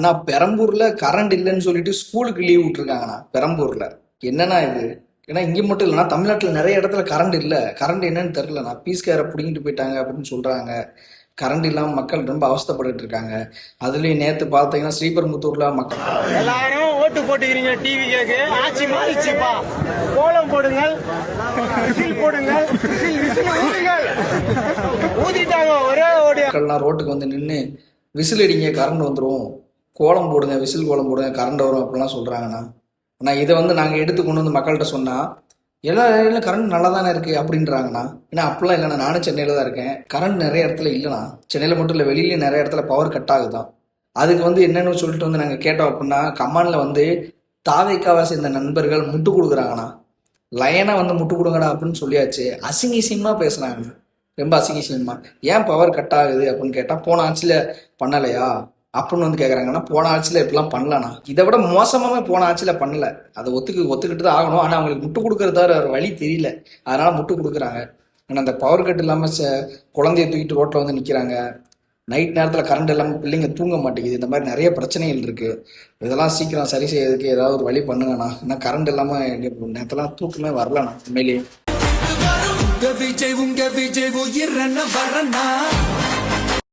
ஆனால் பெரம்பூரில் கரண்ட் இல்லைன்னு சொல்லிட்டு ஸ்கூலுக்கு லீவ் விட்டுருக்காங்கண்ணா பெரம்பூரில். என்னன்னா இது? ஏன்னா இங்கே மட்டும் இல்லைனா தமிழ்நாட்டில் நிறைய இடத்துல கரண்ட் இல்லை. கரண்ட் என்னன்னு தெரிலண்ணா. பீஸ் கேரை பிடிங்கிட்டு போயிட்டாங்க அப்படின்னு சொல்கிறாங்க. கரண்ட் இல்லாமல் மக்கள் ரொம்ப அவஸ்தைப்பட்டு இருக்காங்க. அதுலேயும் நேற்று பார்த்தீங்கன்னா ஸ்ரீபெரும்புத்தூரில் மக்கள் எல்லாரும் ஓட்டு போட்டுக்கிறீங்க. டிவி கேக்கு ஆட்சி மாறிச்சுப்பா. கோலம் போடுங்கள், விசில் போடுங்கள், ஊதுங்கள். ஊதிட்டாங்க ஒரே ஓடி. மக்கள்லாம் ரோட்டுக்கு வந்து நின்று விசில் அடிங்க கரண்ட் வந்துடும், கோலம் போடுங்க, விசில் கோலம் போடுங்க, கரண்ட் வரும் அப்படிலாம் சொல்கிறாங்கண்ணா. ஆனால் இதை வந்து நாங்கள் எடுத்து கொண்டு வந்து மக்கள்கிட்ட சொன்னால் எல்லா ஏரியாவிலும் கரண்ட் நல்லா தானே இருக்குது அப்படின்றாங்கண்ணா. ஏன்னா அப்படிலாம் இல்லைண்ணா, நானும் சென்னையில் தான் இருக்கேன். கரண்ட் நிறைய இடத்துல இல்லைண்ணா. சென்னையில் மட்டும் இல்லை, வெளியிலேயும் நிறைய இடத்துல பவர் கட் ஆகுதான். அதுக்கு வந்து என்னென்னு சொல்லிட்டு வந்து நாங்கள் கேட்டோம் அப்படின்னா கமானில் வந்து தாவேக்காவை சேர்ந்த நண்பர்கள் முட்டு கொடுக்குறாங்கண்ணா. லைனாக வந்து முட்டு கொடுங்கடா அப்படின்னு சொல்லியாச்சு. அசிங்கசியமாக பேசுகிறாங்க, ரொம்ப அசிங்கசியமாக. ஏன் பவர் கட் ஆகுது அப்படின்னு கேட்டால் போன ஆட்சியில் பண்ணலையா அப்படின்னு வந்து கேட்குறாங்கன்னா, போன ஆட்சியில் இப்படிலாம் பண்ணலண்ணா. இதை விட மோசமாகவே போன ஆட்சியில் பண்ணல. அதை ஒத்துக்கிட்டு தான் ஆகணும். ஆனால் அவங்களுக்கு முட்டு கொடுக்குறதா ஒரு வழி தெரியல, அதனால் முட்டு கொடுக்குறாங்க. ஆனால் அந்த பவர் கட் இல்லாமல் குழந்தைய தூக்கிட்டு ரோட்டில் வந்து நிற்கிறாங்க. நைட் நேரத்தில் கரண்ட் இல்லாமல் பிள்ளைங்க தூங்க மாட்டேங்குது. இந்த மாதிரி நிறைய பிரச்சனைகள் இருக்குது. இதெல்லாம் சீக்கிரம் சரி செய்யறதுக்கு ஏதாவது ஒரு வழி பண்ணுங்கண்ணா. ஏன்னா கரண்ட் இல்லாமல் எங்கள் நேரத்தெல்லாம் தூக்கமே வரலண்ணா உண்மையிலேயே. உங்க விஜய் உயிரன வரனா